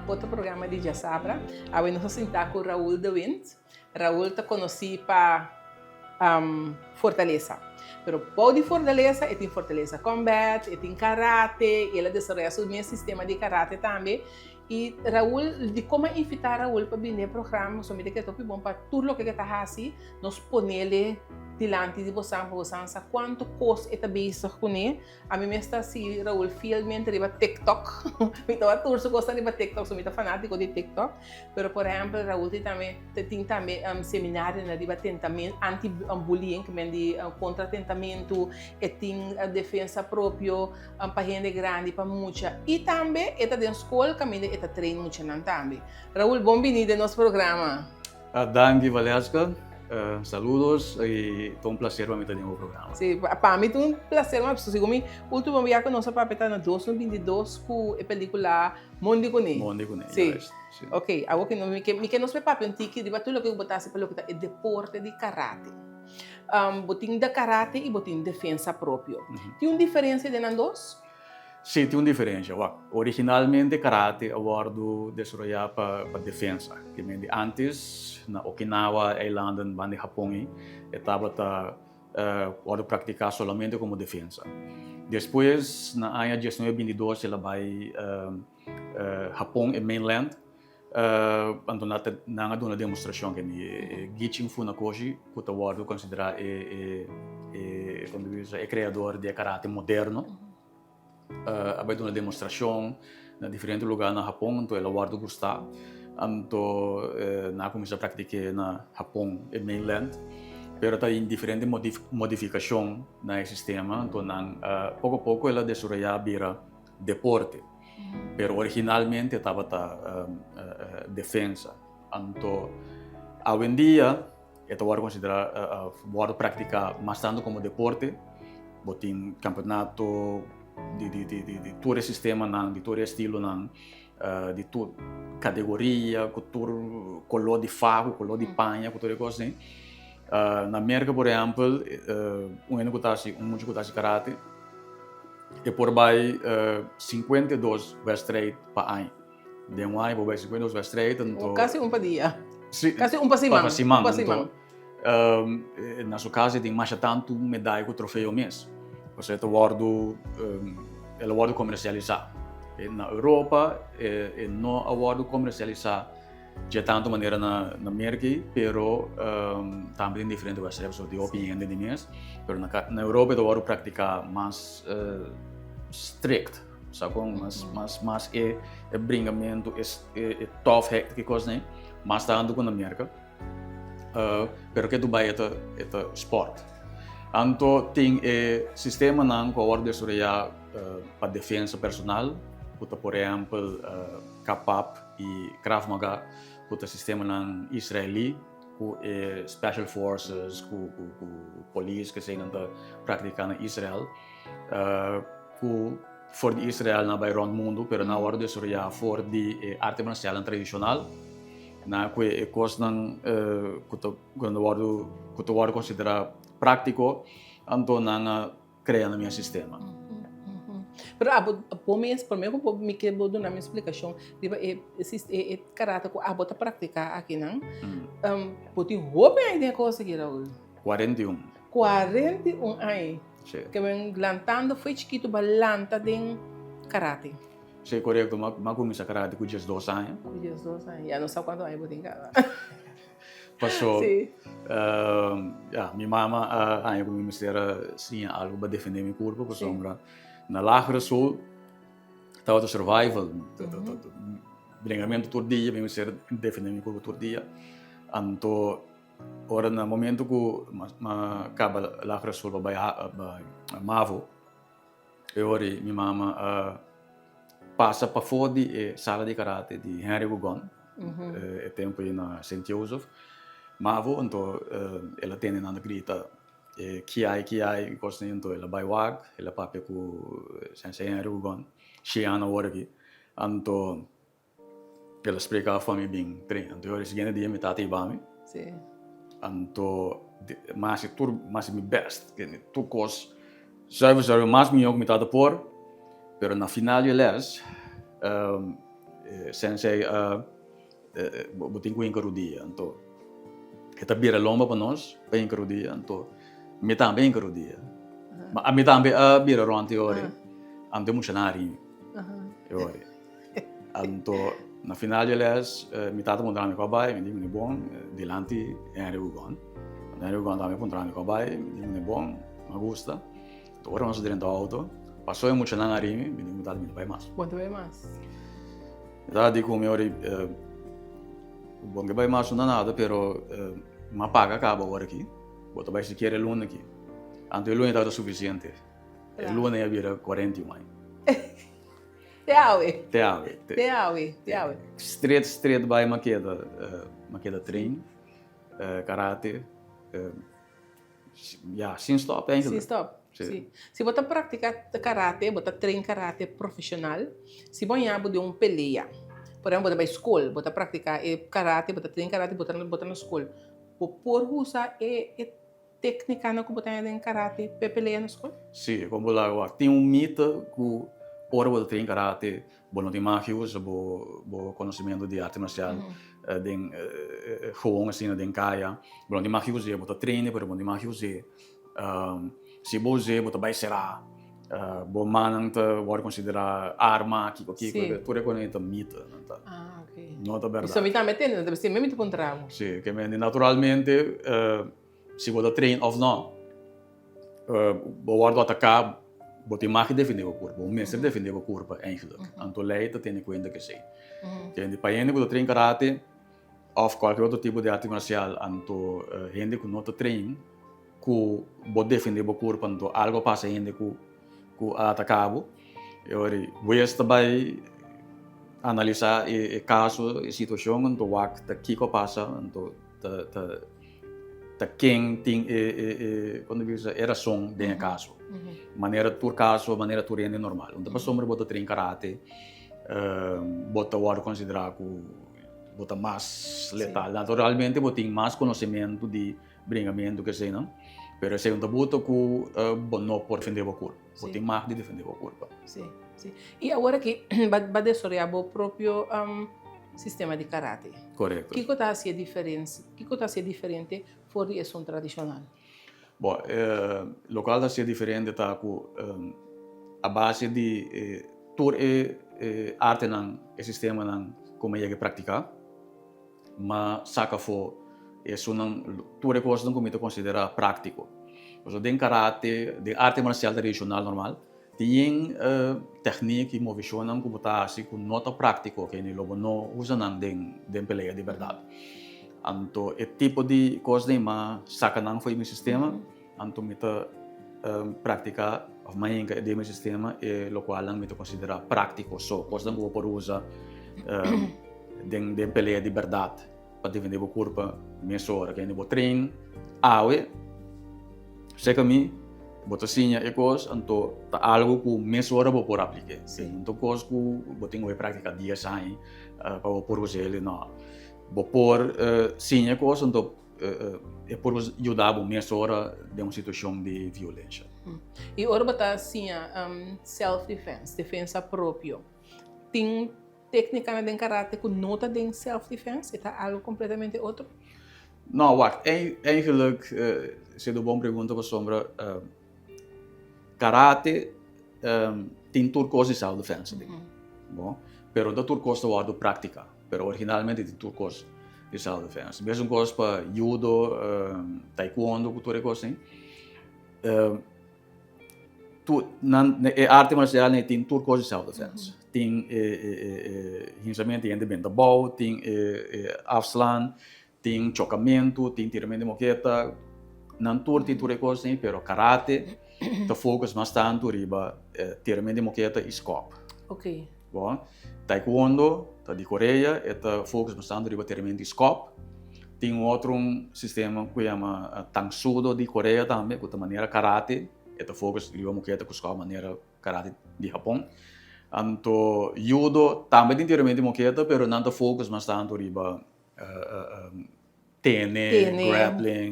outro programa de Jassabra. Aí nós sentar com o Raul de Wind. Raul te conheci para Fortaleza. Pero pode Fortaleza, ele tem Fortaleza Combat, ele tem Karate, ele desenvolve o meu sistema de Karate também. E Raul, de como invitar Raul para vir no programa, somente que é top bom para tudo o que está fazendo, nós ponele delante de você, sabe quanto custa esta base com ele. A mim está assim, Raul, fielmente riba TikTok. Então, tudo isso gosta riba TikTok, sou muito fanático de TikTok. Pero, por exemplo, Raul tem também seminário na riba tentamento, anti-bullying, que é de contra-tentamento, e tem a defesa própria, para gente grande, para muita. E também, está dentro da escola, que está treino muito também. Raul, bem-vindo ao nosso programa. Danke, Valesca. Saludos y todo un placer para mí tener un programa. Sí, para mí es un placer, mas segundo o último dia que nós papel na 2022 com a película Monde Kone. Monde Kone, sim. Sí. Ok, agora que nós papel antigo, de tudo que eu botasse pelo que é deporte de karate. Botinho de karate e botinho de defesa próprio. Tem uma diferença de dois? Sim, tem uma diferença. Originalmente, karate agora desenvolvido para defesa. Que antes, na Okinawa, Islândia, no Japão, estava para praticar somente como defesa. Depois, na ano 1922, ela vai Japão e mainland. Então, na uma demonstração que Gichin Funakoshi, que está considerado o criador de karate moderno. Abbiamo una dimostrazione in differenti luoghi in Giappone, então ela guarda gostar, então na começa a praticar na Japão e mainland, pero tá em diferentes modificações no sistema, então pouco a pouco ela desenvolveu vira deporte, pero originalmente estava defesa, então hoje em dia esta guarda considera guarda praticar mais tanto como deporte, botin campeonato de todo o sistema, de todo o estilo, de toda categoria, com todo color de fago, color de panha, com toda coisa assim. Na América, por exemplo, muito que está karate, e por aí 52 straight para ano. De um ano, por aí 52 straight. Então, quase um para dia. Sim, quase um para semana. Então, na sua casa, tem mais tanto medalha que o troféu mesmo. Você ela guarda comercializar. Na Europa, não guarda comercializar de tanta maneira na América, pero também em diferentes lugares, de opinião de mim. Pero na Europa, eu guardo praticar mais strict, sabe? Mais bringamento, tough hack, que coisa, né? Mais tanto que na América. Pero que Dubai é esporte. Então, tem sistema que agora desenvolvido para defesa personal, por exemplo, Kapap e Krav Maga, o sistema israelí, com Special Forces, com polícia que se praticam em Israel, com for de Israel na bairro do mundo, mas na hora desenvolvido for de arte marcial tradicional, na que coisa que eu considero prático, então não cria no meu sistema. Pero por mim, me quero dar uma explicação. Esse karate que a bota praticar aqui, não? Pode roubar ainda coisa que era 41. 41 anos. Sim. Que vem lantando, foi chiquito, balanta de karate. Sim, correto. Mas comecei a karate com 12 anos. Com 12 anos. Já não sei quantos anos eu tenho cara. Passou. Sim. Minha mama, eu comecei a algo para defender meu corpo, porque sombra na lagera sul, estava de survival, bringamento todo dia, comecei a defender meu corpo todo dia. Então, ora no momento que acaba a lagera sul para Mavo, minha mama passa para fora de sala de karate de Henry Gugon, tempo na St. Joseph. Mavo, então ela tem na grita Kiai, coisa então ela vai wag, ela pape com sensei Rugon, Shiana Wargi, então ela explica a família bem, então eu seguinte dia me tati bami, sim, então mas me best, que tu cos, serve mais melhor que me tata por, pero na final eles sensei botin ko inkarudia então kita bira lomba para nós para inkarudia então me também inkarudia mas a me também bira ronti ori ante funcionário ori então na final eles me tata montar me cobai me digo bom dilanti era o gon também montar me cobai me digo bom me gusta então agora nós dentro do auto passou em funcionário me digo tá me vai mais Quanto vai mais? Da dico me ori bom que vai mais nada pero ma paga acaba agora aqui bota vai se querer luna aqui antes luna está suficiente luna ia vir 41 aí Te te awe. straight vai maqueda trein karate sem stop ainda Sim, stop. Sim. Se você praticar karate, você treina karate profissional, se você vai de peleia, por exemplo, você vai à escola, você praticar karate, você treina karate, você na escola, por usar técnica que você tem em karate para peleia na escola? Sim, como lá, tem mito que ora você treina karate, você não tem mais usa o conhecimento de arte marcial, den gewoon assim, den kaya, você não tem mais usa, você treina, mas você não tem mais usa. Se você vai será, você manang ta pode considerar arma, tudo é quando mito, Ah, ok. não é verdade. Isso me está metendo, deve ser mesmo contrário. Sim, que naturalmente, se você treina ou não, você vai atacar, você tem mais que defender o corpo, o mestre defender o corpo eigenlijk. Então, leita tem em conta que sim. Que para gente que treina karate ou qualquer outro tipo de arte marcial, então gente que não treina, que pode defender o corpo, então algo passa gente que atacava. Você vai analisar o caso, a situação, então o que passa, então quem tem quando diz a razão do caso, maneira do caso, maneira do rende normal. Então para sombra bota trein karate, bota o considerar que bota mais letal. Naturalmente bota tem mais conhecimento de bringamento que sei não, pero se bota que não pode defender o corpo, bota mais de defender o corpo. Sim, sim. E agora que vai desoriar o próprio sistema de karate. Correto. O que está a ser diferente? O que está a ser diferente fora de ação tradicional? Bom, o local está a ser diferente tá com a base de toda arte não, o sistema não como é que praticar, mas saca for isso não toda coisa não como considerar prático. Então, de karate, de arte marcial tradicional normal, tem técnica e movimento não como tá assim com nota prático que nem logo não usa não de peleia de verdade. Então, o tipo de coisa de ma saca não foi meu sistema, então me tá praticar of my de meu sistema e lo qual não me considera prático, so coisa não vou por usar de peleia de verdade para defender o corpo, minha hora que nem vou trein, awe, sei que me bota sinha e coisa, então tá algo que minha hora vou por aplicar. Então coisa que vou ter que praticar dia sai para por usar ele não. Vou por sinha coisa, então é por ajudar a minha hora de uma situação de violência. E agora botar assim self-defense, defesa própria. Tem técnica de karate que nota de self-defense? É algo completamente outro? Não, wacht. Eigenlijk, se é uma boa pergunta para sombra, karate tem turcos de self-defense. Bom, pero da turcos da word prática, pero originalmente tem turcos de self-defense. Mesmo coisa para judo, taekwondo, cultura coisa assim. Arte marcial tem turcos de self-defense. Tem pensamento em de bow, tem afslaan, tem chocamento, tem tiramento de moqueta. Não tem tudo coisa assim, pero karate te focus bastante riba tiramento de moqueta e scope. Ok. Bom, taekwondo, de Coreia, te focus bastante riba tiramento de scope. Tem outro sistema que chama Tangsudo de Coreia também, que é maneira karate, te focus riba moqueta com scope maneira karate de Japão. Então, judo também tem tiramento de moqueta, pero não te focus bastante riba TN, grappling,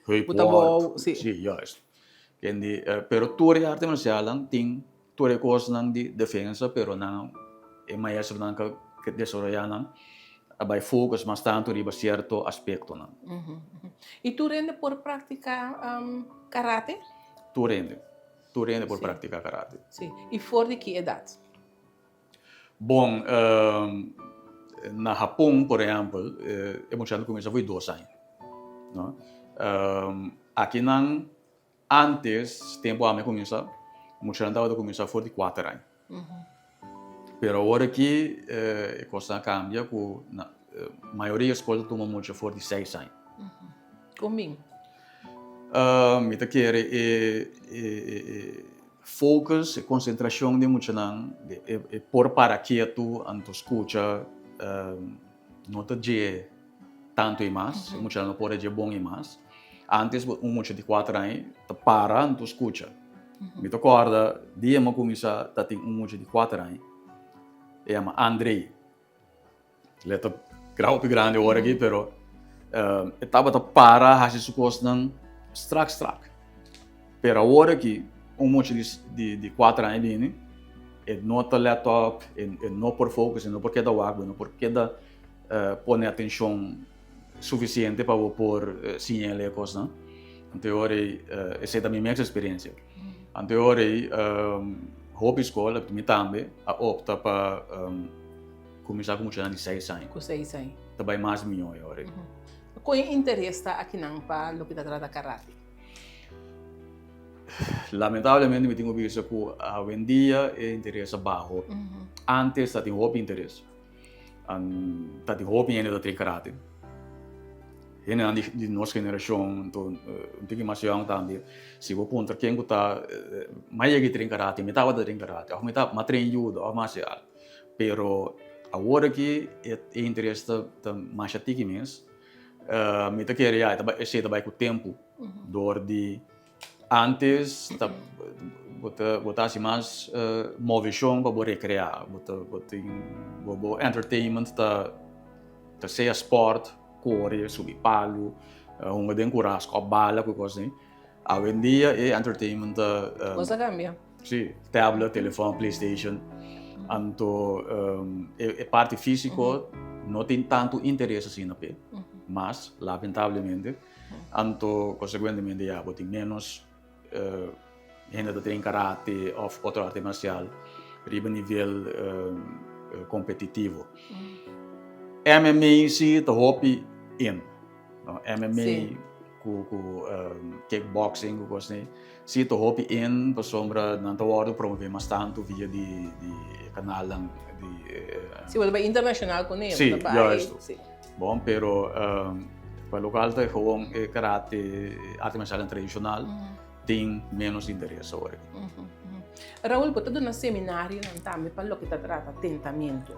heup sim, juist. Pero toda arte marcial tem toda coisa de defesa, pero não é mais não que que desarrollan vai focus mais tanto riba certo aspecto não. E tu rende por praticar karate? Tu rende por Sim. praticar karate. Sim. E for de que idade? Bom, na Japão, por exemplo, eu mostrando começar foi 2 anos, não? Aqui não, antes tempo a me começar, mostrando a começar foi de 4 anos. Pero agora que a coisa cambia, com a maioria das escolas toma muito for de 6 anos. Comigo. Me tá querer focus e concentração de muito não, por para quieto, anto escuta, não te de tanto e mais, muito não pode de bom e mais. Antes muito de 4 anos, te para anto escuta. Me te acorda, dia me começa a ter muito de 4 anos. É uma Andrei. Ele tá grau grande agora aqui, pero estava a para as coisas não strak. Pero agora que monte de 4 anos viene, não tá laptop, não por focus, não por cada água, não por cada pôr atenção suficiente para por sinal e coisa. Então agora essa é a minha experiência. Então agora hobby escola, me também opta para começar com de 6 anos. Com 6 anos. Também mais melhor agora. Qual é o interesse aqui não para o que está tratando karate? Lamentavelmente me tenho visto que hoje em dia é interesse baixo. Antes tinha hobby interesse. Tinha hobby ainda de karate. Ainda de nossa geração, então um pouquinho mais young também. Se vou ponto quem está mais que treina karate, me estava de treina karate, ou me estava mais treina judo, ou marcial. Pero agora que é interesse da mais ativo mesmo, me está querendo esse também com o tempo, dor de antes botar assim mais movição para recrear, botar entertainment tá ser esporte, correr, subir palo, de encorar com bala, com coisa assim. Hoje em dia é entertainment. Coisa cambia. Sim, tablet, telefone, PlayStation. Então, a parte física não tem tanto interesse assim na pé, mas lamentavelmente, então consequentemente já tem menos gente que treina karate ou outra arte marcial a nível competitivo. MMA sim, tá hobby in, MMA com kickboxing, com coisa assim, sim, tá hobby in, para sombra não tá hora promover mais tanto via de canal de se você vai internacional com ele, sim, já isso. Bom, pero para local tá gewoon karate, arte marcial tradicional, tem menos interesse agora. Raul, você dá um seminário também para o que está tratando tentamento.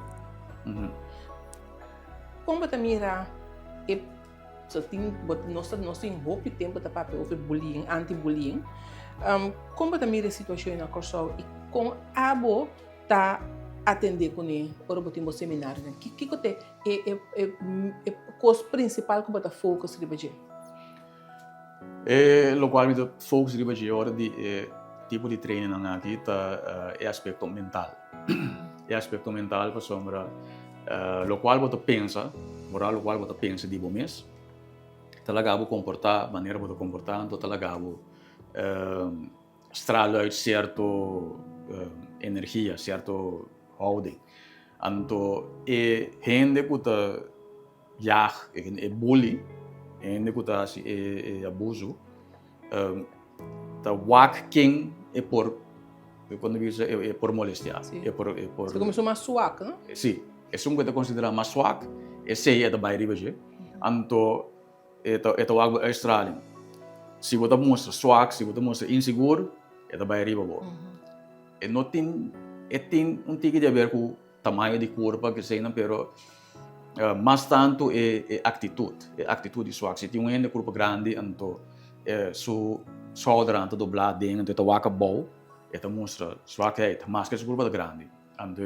Como você mira so tem nós tem pouco tempo para papel over bullying, anti-bullying. Como você mira a situação na Corsol e com abo tá atender com ele para o seminário, né? Que você é coisa principal que você foca de baixo. Lo qual me foco de baixo hora de tipo de treino aqui tá é aspecto mental. É aspecto mental para sombra lo qual você pensa, moral lo qual você pensa de bom mês. Talagabo comportar, maneira de comportar, então talagabo estrala uit certo energia, certo houding. Então, gente que tá é bullying, gente que tá é abuso, tá wak quem é por quando diz é por molestia, é por você começou mais suaco, não? Sim, é um que tá considerado mais suaco, esse é da bairro de, então é algo extra. Se você mostra suaco, se você mostra inseguro, é da bairro boa. E não tem tique de ver com o tamanho de corpo que sei não, pero mas tanto é atitude suaco. Se tem um corpo grande, então su soldra anto doblar dentro, então waka bom, então mostra suaqueita, mas que esse corpo é grande, então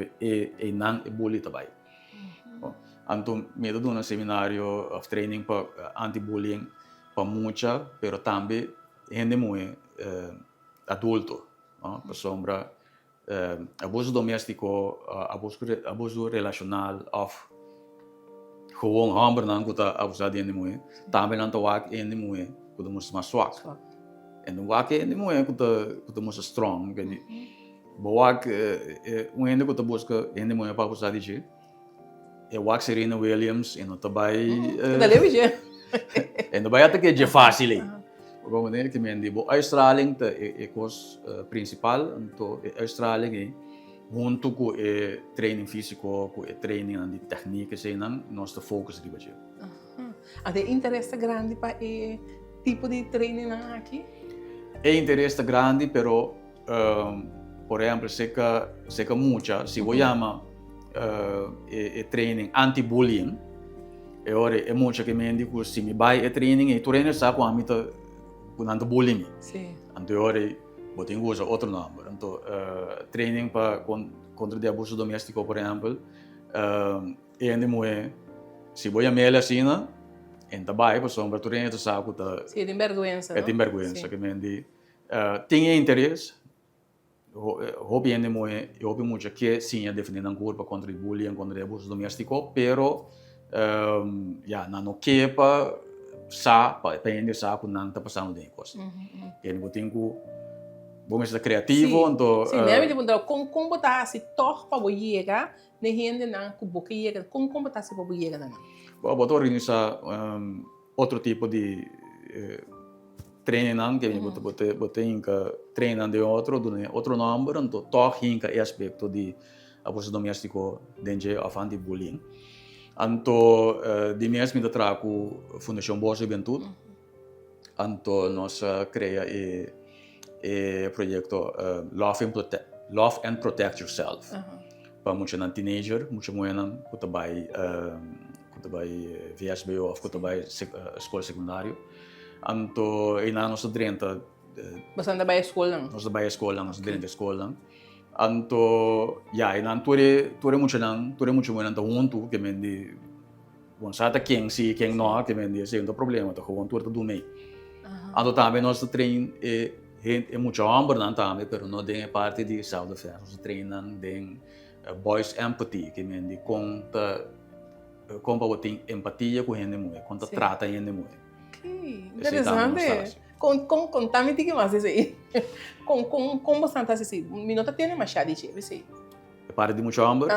não é bullying também. Então, me dou um seminário of training para anti-bullying para muita, pero também gente muito adulto, para sombra abuso doméstico, abuso relacional of gewoon hamber nan kuta abusar de mulher, também não tá wak em mulher, kuta mus mais swak. En dan wak em mulher kuta mus strong, que wak ende kuta busca em mulher para abusar de je. Wak Serena Williams en dat daarbij Dat leef je. en daarbij had ik het je fácil. Como né que me digo, uitstraling é coisa principal, então uitstraling é junto com o treino físico, com o treino de técnica, sei não, nós te focus de baixo. Até interesse grande para o tipo de treino aqui? É interesse grande, pero por exemplo, se que muita, se eu chama treino anti-bullying, é muita que me digo, se me vai treino, treino sabe com a mita kunanta bullying. Sim. Anteriore, botei usa outro nome. Então, training para contra o abuso doméstico, por exemplo, é muito. Se você me assim, então vai para sombra, tu reina tu sabe que sim, tem vergonha. É tem vergonha, que me diz. Tem interesse. Hobby ainda muito, hobby muito que sim é defender a curva contra o bullying, contra o abuso doméstico, pero não quepa depende sa kung nang tapasang din ko. Yan buting ko vamos ser criativo, então sim, né, me perguntou como botar se tor para boiega, ne rende não com boca iega, como botar se para boiega não. Bom, botar rin sa outro tipo de training que me botar inka training de outro número, então tor inka é aspecto de abuso doméstico dentro afan de bullying. Anto di mes mi traku Fundação Boa Juventude. Anto nós cria e projeto Love and Protect Yourself. Para muitos teenager, muitos moenan kutabai VSBO of kutabai escola secundário. Anto ina nós drenta bastante ba escola. Nós da escola, nós drenta escola. Anto inan ture mucho moenan ta junto que me di bom sata quem não que me di se um problema ta gewoon ture ta do mei. Anto também nós trein é muito amor não também, pero não tem parte de saúde fé. Nós treinam tem voice empathy que me di conta para ter empatia com gente mulher, conta trata gente mulher. Que interessante. Contame que mais isso aí. Com bastante assim. Minuto tem mais chá de chave, sim. É parte de muito amor.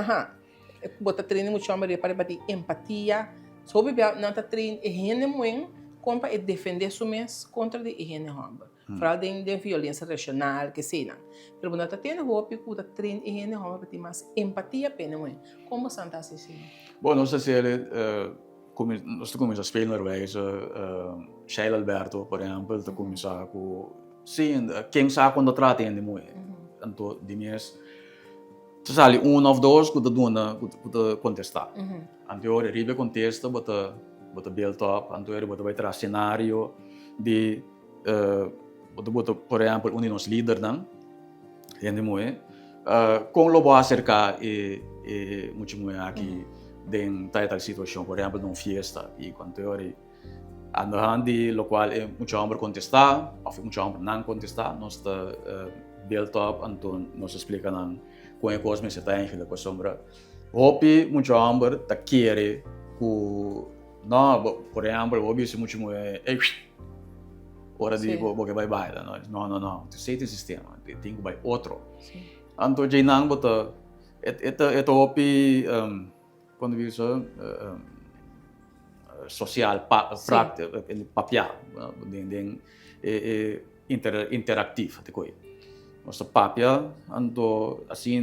Bota treino muito amor para bater empatia. Sobre não tá treino é rende muito como para defender sumes contra de rende amor. Fala de violência racional que sei não. Pero não tá tendo roupa que tá treino é rende amor para ter mais empatia pena muito. Como bastante assim. Bom, não sei se ele nós começamos a spelen Noruega, Sheila Alberto, por exemplo, está começar com sim, quem sabe quando trata ainda muito, então de mês, se sale ou dois que tu contestar, anterior ribe contesta, bota build up, anterior bota vai trazer cenário de bota por exemplo nos líder não, ainda muito, com o lobo acerca e muito muito aqui em tal situação, por exemplo, numa festa e quando eu ando de lo qual é muito amor contestar, ou muito amor não contestar, nós está build up, então nós explica não com a coisa mas está em com a sombra. Hopi muito amor tá querer com não, por exemplo, hopi se muito hora de porque vai não, tu sei o sistema, tem que vai outro. Então já não bota hopi quando vi isso social prática papel interativo de coisa nosso papel anto assim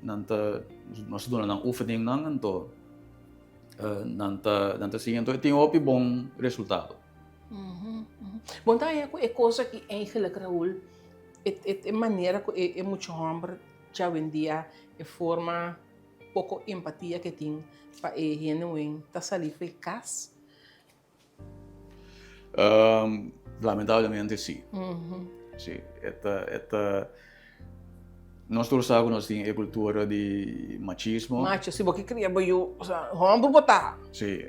nanta nós dona não oefening não anto nanta sim então tem um bom resultado. Bom então é coisa que eigenlijk Raul é maneira que é muito homem já em dia é forma pouco empatia que tem para gente tá salir eficaz. Lamentavelmente sim. Sim, nós todos sabemos nós temos a cultura de machismo. Macho, se você queria boiu, rombo botar. Sim,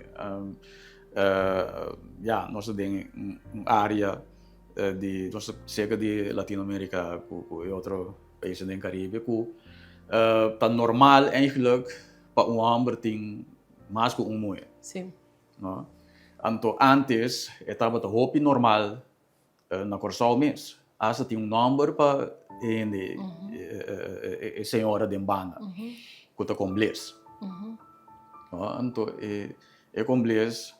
nós temos uma área cerca de Latino-Amerika e outros países do Caribe, que tá normal eigenlijk para homem tem mais que mulher. Sim. No? Então, antes, estava roupa normal na Corsal mesmo. Asa tinha número para a senhora de banda, que está com blés. No? Então, é com blés,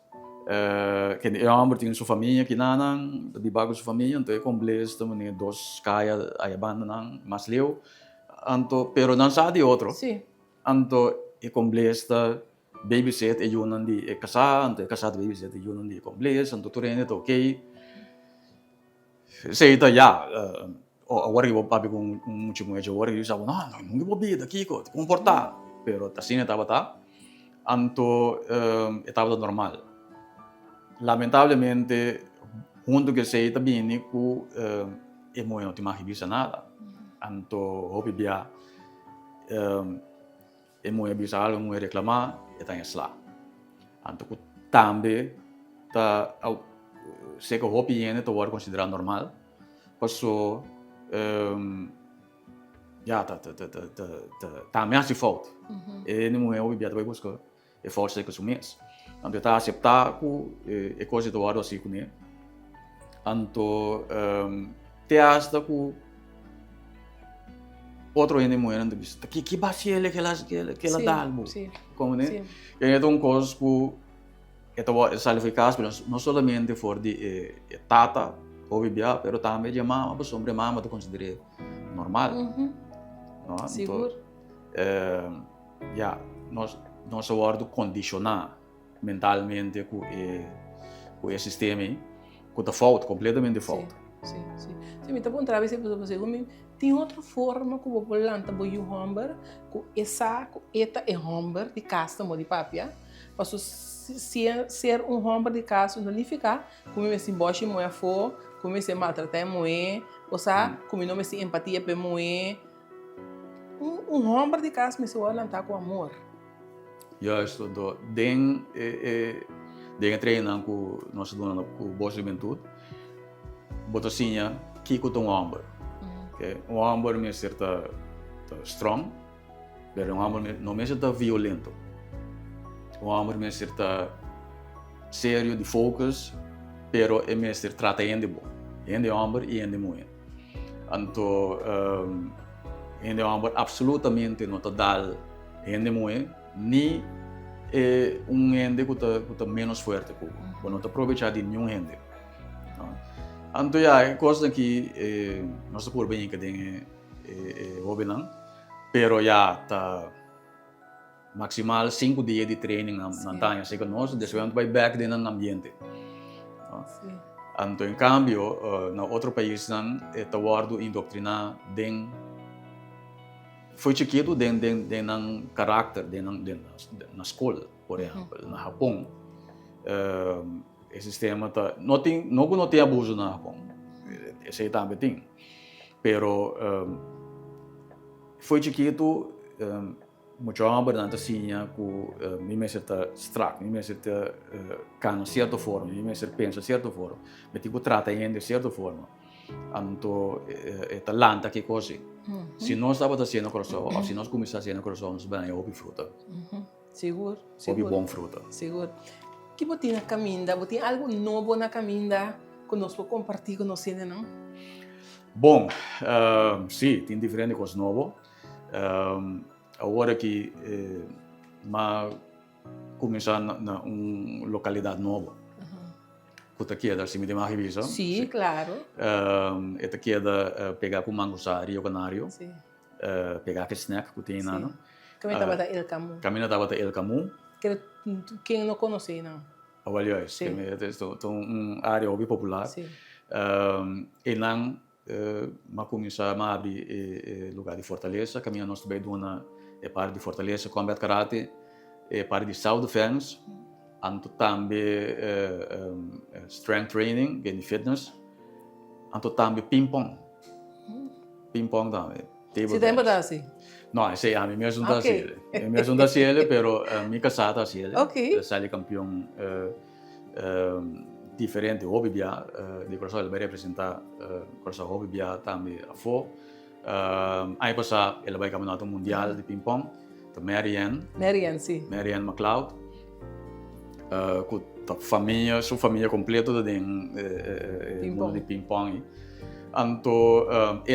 que o homem tem sua família, que não de bago sua família, então é com blés, também dois caia a banda não, mas leu. Então, pero não sabe de outro. Sim. Então, é com blés, babysit e yun nandi casado babysit e yun nandi complex anto turene to okay sei ita ya agora eu papi com muito muito agora eu sabe não vou vida aqui co comportar pero assim estava anto estava normal lamentavelmente junto que sei ita bem ku e mo não te mais bisa nada anto hopi bia e mo bisa algo mo reclamar eta em slá. Anto que também tá se que o hobby ainda tá agora considerado normal, passou já também se falta. E não é o bebê também busca e falta se que sumês. Anto tá aceitar que é coisa do lado assim com ele. Anto te acha que outro ainda mulher não diz que base ele que ela dá algo como né e então coisas que estava salificado mas não somente for de tata ou bebê pero também de mama para sobre mama tu considere normal não seguro já nós agora condicionar mentalmente com o sistema que está falta completamente falta sim me tá bom trabalho sempre você tem outra forma que o planta boi um hamburger que essa eta é hamburger de casta mo de papia para ser um hamburger de casta não ficar como me se emboche moe for como se maltratar moe ou sa como não me se empatia pe moe um hamburger de casta me se vai lançar com amor justo den treinar com nossa dona com boa juventude botacinha que com um hamburger um hamburger me certa strong, pero um hamburger não me certa violento. Um hamburger me certa sério de focus, pero é me certa trata ainda bom. Ainda hamburger e ainda muito. Então, ainda hamburger absolutamente não está dal ainda muito, nem ainda que está menos forte, que não está aproveitar de nenhum ainda. Então, é coisa que nós estamos bem que tem Robinan, pero já tá maximal 5 dias de training na tanha, sei que nós desvemos vai back dentro do ambiente. Então, em cambio, na outro país não está guardo indoctrinar den foi chiquito den caráter na escola, por exemplo, na Japão. O sistema tá não tem abuso na Japão esse aí também tem pero foi chiquito muito amor na tacinha que me certa strack me certa cana certa forma me certa pensa certa forma me tipo trata ainda de certa forma então é talento que coisa se nós estava fazendo coração ou se nós começar a fazer coração nós vamos ouvir fruta seguro ouvir bom fruta seguro que você na caminha, você tem algo novo na caminha que nós podemos compartilhar com nós, não? Bom, sim, tem diferentes coisas novas. Agora que começar na uma localidade nova, que está aqui, se me tem uma revista. Sim, claro. Está aqui, pegar com Mangosá, Rio Canário, pegar aquele snack que tem lá. Caminha estava El Camus. Caminha estava El Camus. Quem não conhece, não? Aliás, é uma área bem popular. E lá, começar a abrir lugar de fortaleza. Caminha nós também dona parte de fortaleza, combat karate, parte de self defense, anto também strength training, de fitness, anto também ping pong. Ping pong também. Você tem para assim? No, sí, a mí me es un Brasil. Me es un Brasil, pero mi casada es él. Okay. Sale campeón diferente hobby bia, de Curaçao ele vai representar Curaçao hobby bia também a fo. Aí passa ele vai campeonato mundial de ping pong, de Marianne, sim. Marianne McLeod, com a família, sua família completa de mundo de ping pong. Então,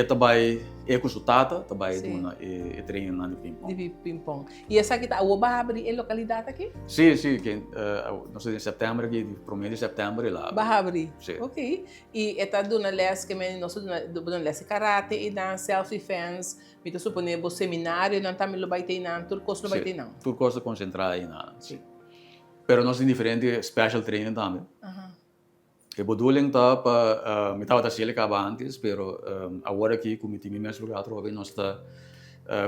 também com sua tata, também treina de ping pong. De ping pong. E essa aqui, o vai abrir a localidade aqui? Sim, que não sei, em setembro, que primeiro de setembro lá. Vai abrir? Sim. Ok. E esta dona les que nós dona les karate e dan self-defense, me supone o seminário, não também lo vai ter não, tudo coisa não vai ter não. Tudo coisa concentrada aí na. Sim. Pero nós tem diferente special training também. A bedoeling tá para me estava assim acaba antes, pero agora aqui com o time mesmo lugar troca nós está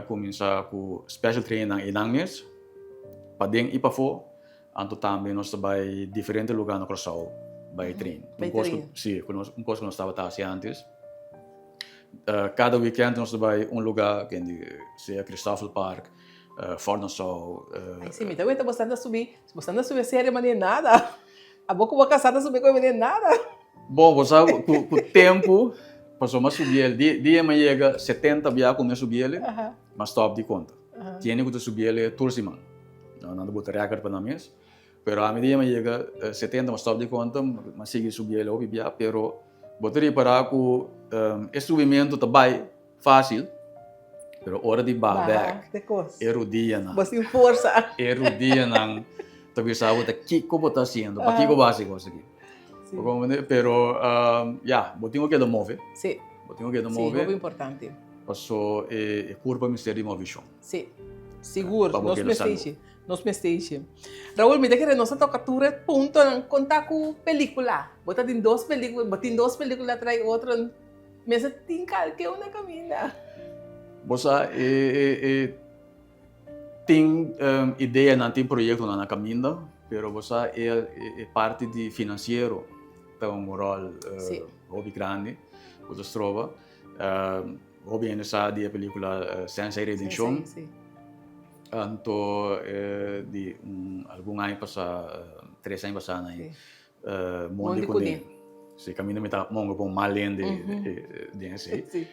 começar com special training em inglês, para dentro e para fora, então também nós vai diferente lugar no Curaçao, vai treinar. Sim, um coisa que nós estava assim antes. Cada weekend nós vai lugar que seja Christoffel Park, Fornassau. Sim, então eu estou gostando de subir sério, mas nem nada. A boca vou caçar subir com ele nada. Bom, você com o tempo passou mais subir ele. Dia me chega 70 via começa subir ele, mas top de conta. Tinha que subir ele toda semana. Não botar recorde para nós. Pero a medida me chega 70 mas top de conta, mas sigue subir ele hoje via, pero botaria para com esse subimento também fácil. Pero hora de back, erudia na. Você força. Erudia na. Talvez sabe o que como está sendo, para que básico aqui. Pero botinho que move. Sim. Botinho que move. Sim, importante. Passou curva mistério de movição. Sim. Seguro, nos mesteixe. Raul, me diga que nós tocatura ponto não contar com película. Bota em duas películas atrás outra. Mas tem qualquer uma caminha. Você tem ideia, não tem projeto na caminha, mas você é parte de financeiro, tem rol hobby grande, você trova, hobby nessa de película Sensei Redemption, então de algum ano passado, 3 anos passado aí, Monde Kudin, se caminha me tá mongo com malende de esse.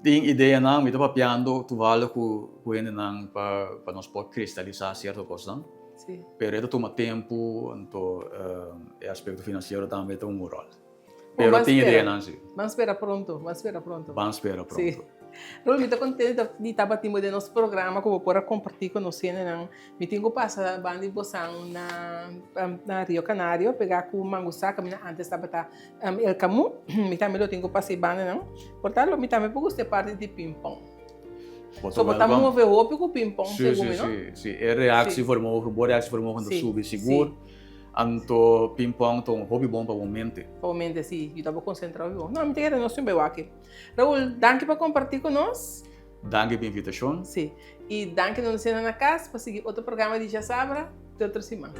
Tem ideia não, me estou papiando, tu vale com ele não para nós poder cristalizar certa coisa. Sim. Pero isso toma tempo, então o aspecto financeiro também tem rol. Pero tem ideia não, sim. Vamos esperar pronto. Sim. Raul, me estou contente de estar batendo de nosso programa, como para compartilhar com nós, não. Me tenho passado banda de boção na Rio Canário, pegar com o Mangussá, que antes estava El Camus, me também eu tenho passado banda, não. Portanto, me também gostei parte de ping-pong. Só botar mover o roupa com o ping-pong, segundo, não? Sim, é reação formou, boa reação formou quando sube, seguro. Então, ping-pong é um hobby bom para o momento. Para o momento, sim. Eu estava concentrado. Não, me tem que nós também aqui. Raul, danke por compartilhar com nós. Danke pela invitação. Sim. E danke por nos ensinar na casa para seguir outro programa de Já Sabra de outra semana.